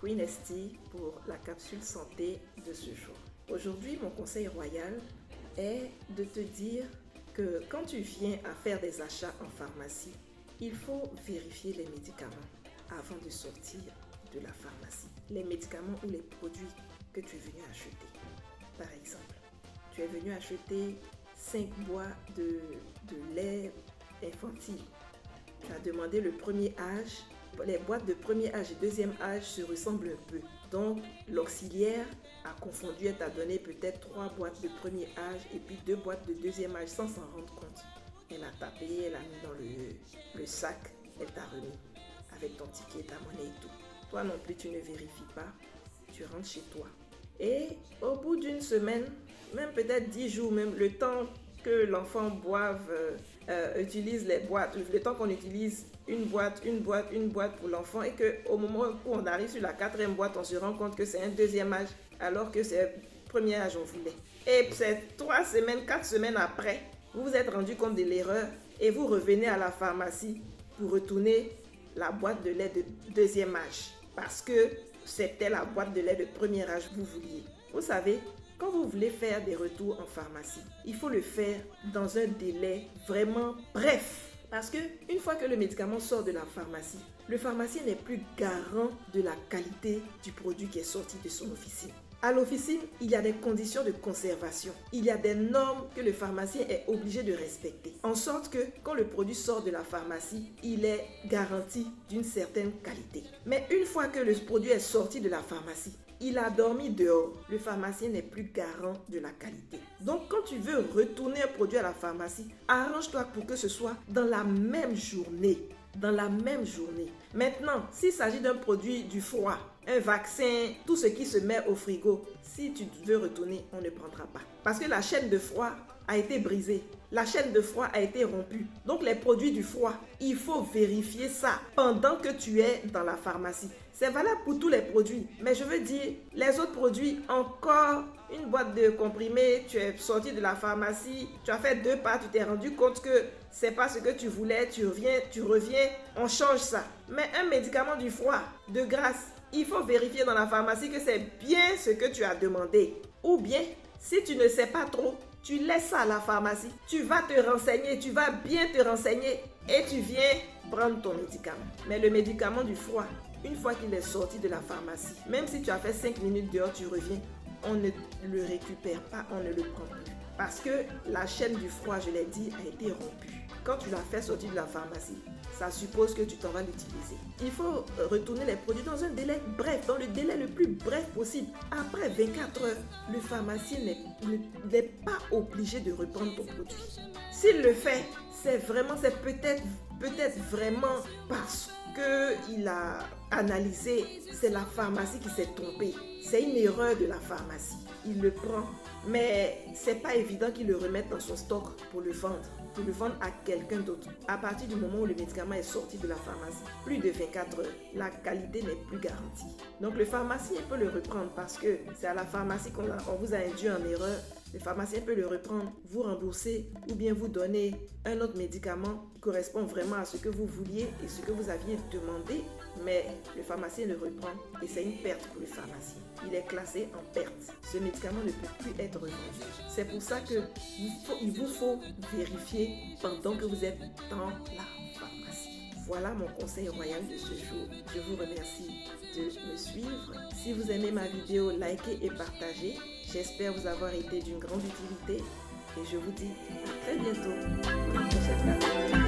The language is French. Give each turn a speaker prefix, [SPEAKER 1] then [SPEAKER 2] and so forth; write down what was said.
[SPEAKER 1] Queen Esti pour la capsule santé de ce jour. Aujourd'hui, mon conseil royal est de te dire que quand tu viens à faire des achats en pharmacie, il faut vérifier les médicaments avant de sortir de la pharmacie. Les médicaments ou les produits que tu es venu acheter. Par exemple, tu es venu acheter 5 boîtes de lait infantile. Tu as demandé le premier âge. Les boîtes de premier âge et deuxième âge se ressemblent un peu. Donc, l'auxiliaire a confondu et t'a donné peut-être 3 boîtes de premier âge et puis 2 boîtes de deuxième âge sans s'en rendre compte. Elle a tapé, elle a mis dans le sac, elle t'a remis avec ton ticket, ta monnaie et tout. Toi non plus, tu ne vérifies pas. Tu rentres chez toi. Et au bout d'une semaine, même peut-être 10 jours, même le temps que l'enfant boive, utilise les boîtes, le temps qu'on utilise une boîte pour l'enfant et qu'au moment où on arrive sur la 4e boîte, on se rend compte que c'est un deuxième âge alors que c'est le premier âge on voulait. Et c'est 3 semaines, 4 semaines après, vous vous êtes rendu compte de l'erreur et vous revenez à la pharmacie pour retourner la boîte de lait de deuxième âge parce que c'était la boîte de lait de premier âge que vous vouliez. Vous savez, quand vous voulez faire des retours en pharmacie, il faut le faire dans un délai vraiment bref. Parce que une fois que le médicament sort de la pharmacie, le pharmacien n'est plus garant de la qualité du produit qui est sorti de son officine. À l'officine, il y a des conditions de conservation. Il y a des normes que le pharmacien est obligé de respecter. En sorte que quand le produit sort de la pharmacie, il est garanti d'une certaine qualité. Mais une fois que le produit est sorti de la pharmacie, il a dormi dehors. Le pharmacien n'est plus garant de la qualité. Donc, quand tu veux retourner un produit à la pharmacie, arrange-toi pour que ce soit dans la même journée. Dans la même journée. Maintenant, s'il s'agit d'un produit du froid, un vaccin, tout ce qui se met au frigo, si tu veux retourner, on ne prendra pas. Parce que la chaîne de froid a été brisée. La chaîne de froid a été rompue. Donc les produits du froid, il faut vérifier ça pendant que tu es dans la pharmacie. C'est valable pour tous les produits. Mais je veux dire, les autres produits, encore une boîte de comprimés, tu es sorti de la pharmacie, tu as fait 2 pas, tu t'es rendu compte que c'est pas ce que tu voulais, tu reviens, on change ça. Mais un médicament du froid, de grâce, il faut vérifier dans la pharmacie que c'est bien ce que tu as demandé. Ou bien, si tu ne sais pas trop, tu laisses ça à la pharmacie. Tu vas te renseigner, tu vas bien te renseigner et tu viens prendre ton médicament. Mais le médicament du froid, une fois qu'il est sorti de la pharmacie, même si tu as fait 5 minutes dehors, tu reviens, on ne le récupère pas, on ne le prend plus. Parce que la chaîne du froid, je l'ai dit, a été rompue. Quand tu l'as fait sortir de la pharmacie, ça suppose que tu t'en vas l'utiliser. Il faut retourner les produits dans un délai bref, dans le délai le plus bref possible. Après 24 heures, le pharmacien n'est pas obligé de reprendre ton produit. S'il le fait, c'est peut-être vraiment parce qu'il a analysé, c'est la pharmacie qui s'est trompée. C'est une erreur de la pharmacie. Il le prend, mais c'est pas évident qu'il le remette dans son stock pour le vendre à quelqu'un d'autre. À partir du moment où le médicament est sorti de la pharmacie, plus de 24 heures, la qualité n'est plus garantie. Donc le pharmacien peut le reprendre parce que c'est à la pharmacie qu'on vous a induit en erreur. Le pharmacien peut le reprendre, vous rembourser ou bien vous donner un autre médicament qui correspond vraiment à ce que vous vouliez et ce que vous aviez demandé, mais le pharmacien le reprend et c'est une perte pour le pharmacien. Il est classé en perte. Ce médicament ne peut plus être revendu. C'est pour ça qu'il vous faut vérifier pendant que vous êtes dans la pharmacie. Voilà mon conseil royal de ce jour. Je vous remercie de me suivre. Si vous aimez ma vidéo, likez et partagez. J'espère vous avoir été d'une grande utilité et je vous dis à très bientôt pour une prochaine vidéo.